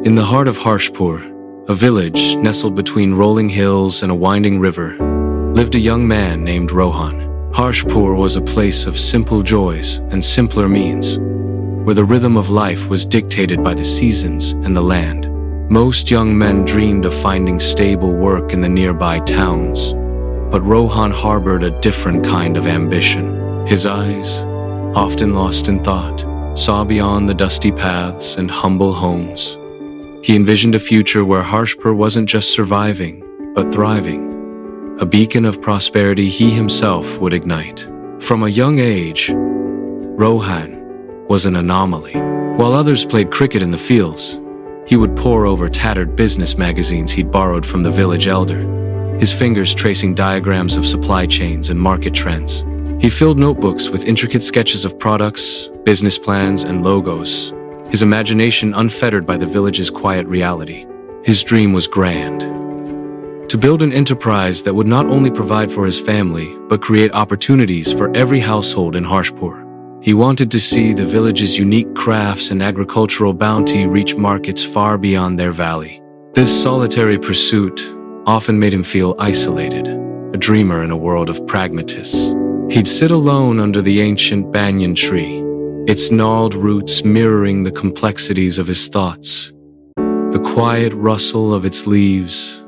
In the heart of Harshpur, a village nestled between rolling hills and a winding river, lived a young man named Rohan. Harshpur was a place of simple joys and simpler means, where the rhythm of life was dictated by the seasons and the land. Most young men dreamed of finding stable work in the nearby towns, but Rohan harbored a different kind of ambition. His eyes, often lost in thought, saw beyond the dusty paths and humble homes. He envisioned a future where Harshpur wasn't just surviving, but thriving, a beacon of prosperity he himself would ignite. From a young age, Rohan was an anomaly. While others played cricket in the fields, he would pore over tattered business magazines he'd borrowed from the village elder, his fingers tracing diagrams of supply chains and market trends. He filled notebooks with intricate sketches of products, business plans, and logos, his imagination unfettered by the village's quiet reality. His dream was grand: to build an enterprise that would not only provide for his family, but create opportunities for every household in Harshpur. He wanted to see the village's unique crafts and agricultural bounty reach markets far beyond their valley. This solitary pursuit often made him feel isolated, a dreamer in a world of pragmatists. He'd sit alone under the ancient banyan tree, its gnarled roots mirroring the complexities of his thoughts. The quiet rustle of its leaves,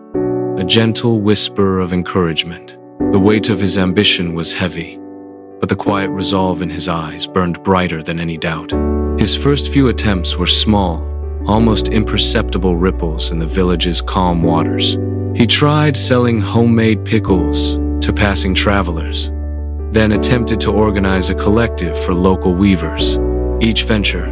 a gentle whisper of encouragement. The weight of his ambition was heavy, but the quiet resolve in his eyes burned brighter than any doubt. His first few attempts were small, almost imperceptible ripples in the village's calm waters. He tried selling homemade pickles to passing travelers, then attempted to organize a collective for local weavers. Each venture,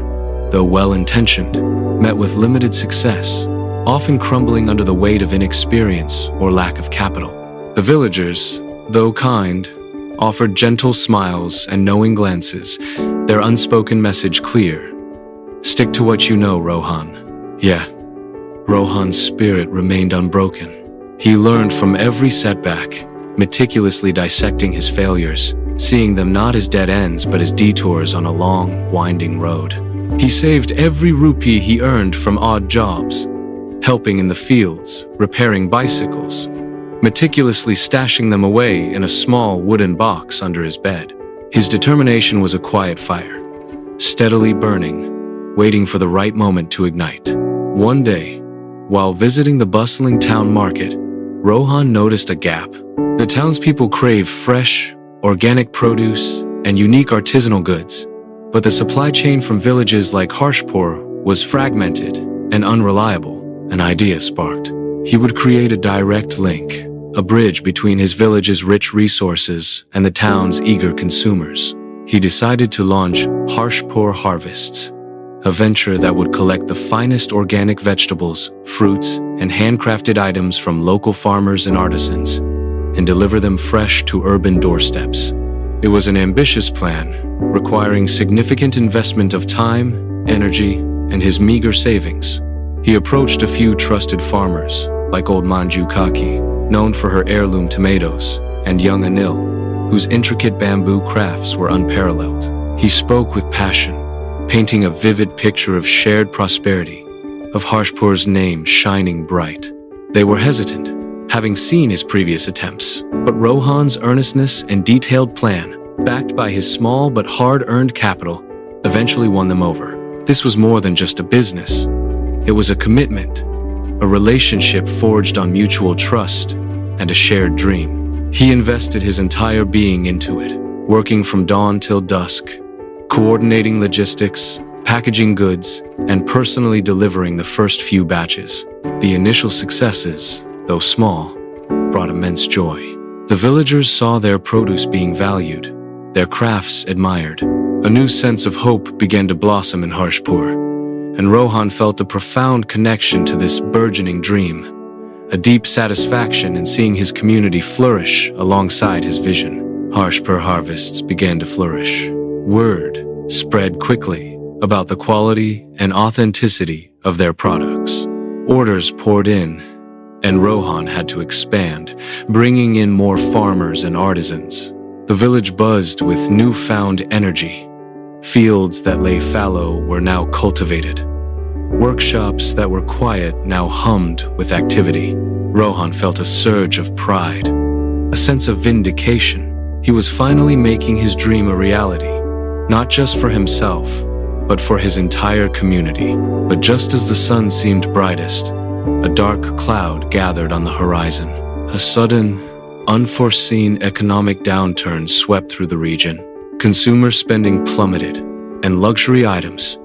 though well-intentioned, met with limited success, often crumbling under the weight of inexperience or lack of capital. The villagers, though kind, offered gentle smiles and knowing glances, their unspoken message clear: stick to what you know, Rohan. Yeah, Rohan's spirit remained unbroken. He learned from every setback, meticulously dissecting his failures, seeing them not as dead ends but as detours on a long, winding road. He saved every rupee he earned from odd jobs, helping in the fields, repairing bicycles, meticulously stashing them away in a small wooden box under his bed. His determination was a quiet fire, steadily burning, waiting for the right moment to ignite. One day, while visiting the bustling town market, Rohan noticed a gap. The townspeople craved fresh, organic produce and unique artisanal goods, but the supply chain from villages like Harshpur was fragmented and unreliable. An idea sparked. He would create a direct link, a bridge between his village's rich resources and the town's eager consumers. He decided to launch Harshpur Harvests, a venture that would collect the finest organic vegetables, fruits, and handcrafted items from local farmers and artisans, and deliver them fresh to urban doorsteps. It was an ambitious plan, requiring significant investment of time, energy, and his meager savings. He approached a few trusted farmers, like old Manju Kaki, known for her heirloom tomatoes, and young Anil, whose intricate bamboo crafts were unparalleled. He spoke with passion, painting a vivid picture of shared prosperity, of Harshpur's name shining bright. They were hesitant, having seen his previous attempts, but Rohan's earnestness and detailed plan, backed by his small but hard-earned capital, eventually won them over. This was more than just a business. It was a commitment, a relationship forged on mutual trust, and a shared dream. He invested his entire being into it, working from dawn till dusk, coordinating logistics, packaging goods, and personally delivering the first few batches. The initial successes, though small, brought immense joy. The villagers saw their produce being valued, their crafts admired. A new sense of hope began to blossom in Harshpur, and Rohan felt a profound connection to this burgeoning dream, a deep satisfaction in seeing his community flourish alongside his vision. Harshpur Harvests began to flourish. Word spread quickly about the quality and authenticity of their products. Orders poured in, and Rohan had to expand, bringing in more farmers and artisans. The village buzzed with newfound energy. Fields that lay fallow were now cultivated. Workshops that were quiet now hummed with activity. Rohan felt a surge of pride, a sense of vindication. He was finally making his dream a reality, not just for himself, but for his entire community. But just as the sun seemed brightest, a dark cloud gathered on the horizon. A sudden, unforeseen economic downturn swept through the region. Consumer spending plummeted, and luxury items,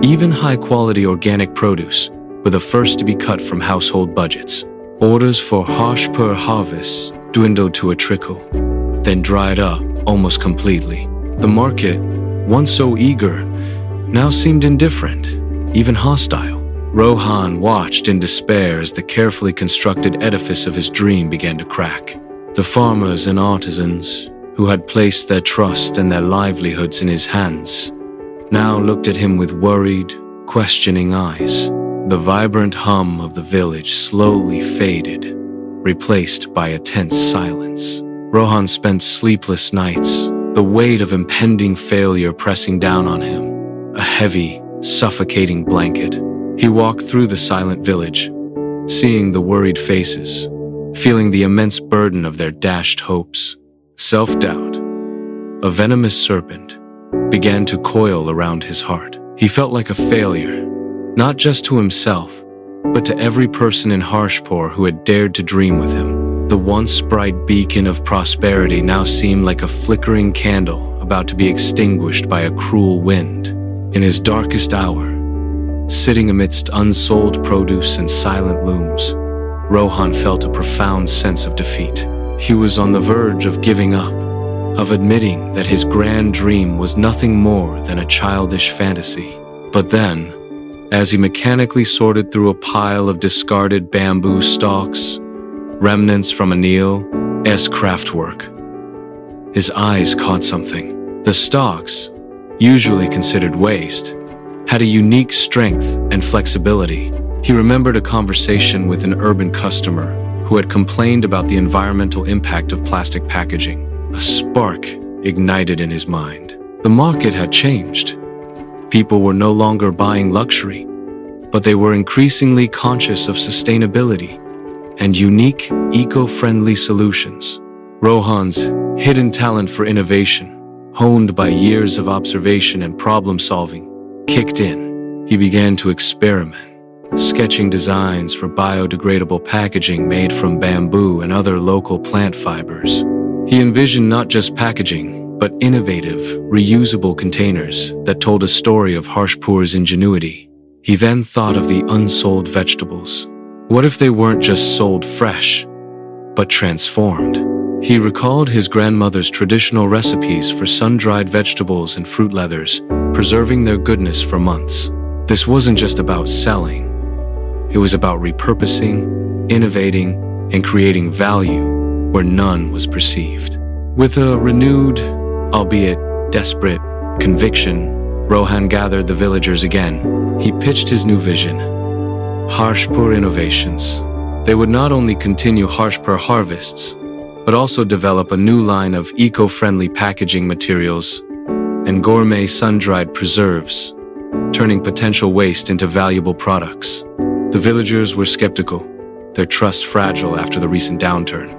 even high-quality organic produce, were the first to be cut from household budgets. Orders for harsh-pur harvests dwindled to a trickle, then dried up almost completely. The market, once so eager, now seemed indifferent, even hostile. Rohan watched in despair as the carefully constructed edifice of his dream began to crack. The farmers and artisans, who had placed their trust and their livelihoods in his hands, now looked at him with worried, questioning eyes. The vibrant hum of the village slowly faded, replaced by a tense silence. Rohan spent sleepless nights, the weight of impending failure pressing down on him, a heavy, suffocating blanket. He walked through the silent village, seeing the worried faces, feeling the immense burden of their dashed hopes. Self-doubt, a venomous serpent, began to coil around his heart. He felt like a failure, not just to himself, but to every person in Harshpur who had dared to dream with him. The once bright beacon of prosperity now seemed like a flickering candle about to be extinguished by a cruel wind. In his darkest hour, sitting amidst unsold produce and silent looms, Rohan felt a profound sense of defeat. He was on the verge of giving up, of admitting that his grand dream was nothing more than a childish fantasy. But then, as he mechanically sorted through a pile of discarded bamboo stalks, remnants from Anil's craftwork, his eyes caught something. The stalks, usually considered waste, had a unique strength and flexibility. He remembered a conversation with an urban customer who had complained about the environmental impact of plastic packaging. A spark ignited in his mind. The market had changed. People were no longer buying luxury, but they were increasingly conscious of sustainability and unique, eco-friendly solutions. Rohan's hidden talent for innovation, honed by years of observation and problem-solving, kicked in. He began to experiment, sketching designs for biodegradable packaging made from bamboo and other local plant fibers. He envisioned not just packaging, but innovative, reusable containers that told a story of Harshpur's ingenuity. He then thought of the unsold vegetables. What if they weren't just sold fresh, but transformed? He recalled his grandmother's traditional recipes for sun-dried vegetables and fruit leathers, preserving their goodness for months. This wasn't just about selling. It was about repurposing, innovating, and creating value where none was perceived. With a renewed, albeit desperate, conviction, Rohan gathered the villagers again. He pitched his new vision. Harshpur Innovations. They would not only continue Harshpur harvests, but also develop a new line of eco-friendly packaging materials and gourmet sun-dried preserves, turning potential waste into valuable products. The villagers were skeptical, their trust fragile after the recent downturn.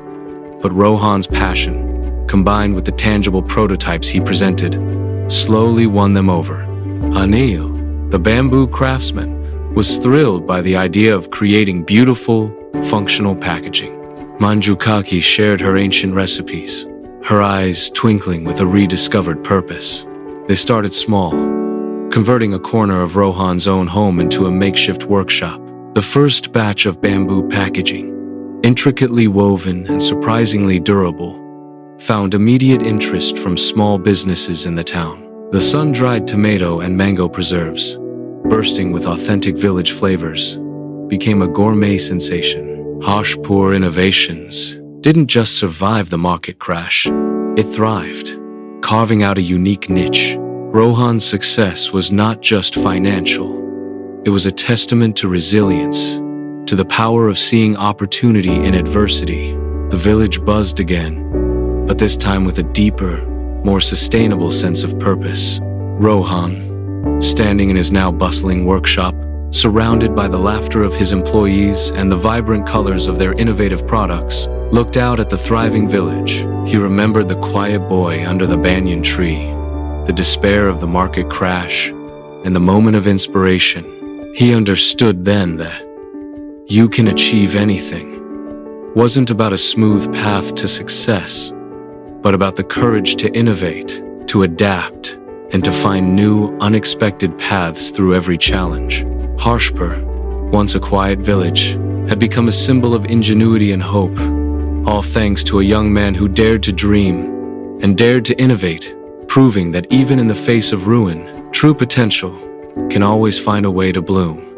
But Rohan's passion, combined with the tangible prototypes he presented, slowly won them over. Anil, the bamboo craftsman, was thrilled by the idea of creating beautiful, functional packaging. Manjukaki shared her ancient recipes, her eyes twinkling with a rediscovered purpose. They started small, converting a corner of Rohan's own home into a makeshift workshop. The first batch of bamboo packaging, intricately woven and surprisingly durable, found immediate interest from small businesses in the town. The sun-dried tomato and mango preserves, bursting with authentic village flavors, became a gourmet sensation. Harshpur Innovations didn't just survive the market crash, it thrived, carving out a unique niche. Rohan's success was not just financial, it was a testament to resilience, to the power of seeing opportunity in adversity. The village buzzed again, but this time with a deeper, more sustainable sense of purpose. Rohan, standing in his now bustling workshop, surrounded by the laughter of his employees and the vibrant colors of their innovative products, looked out at the thriving village. He remembered the quiet boy under the banyan tree, the despair of the market crash, and the moment of inspiration. He understood then that you can achieve anything wasn't about a smooth path to success, but about the courage to innovate, to adapt, and to find new, unexpected paths through every challenge. Harshpur, once a quiet village, had become a symbol of ingenuity and hope, all thanks to a young man who dared to dream and dared to innovate, proving that even in the face of ruin, true potential can always find a way to bloom.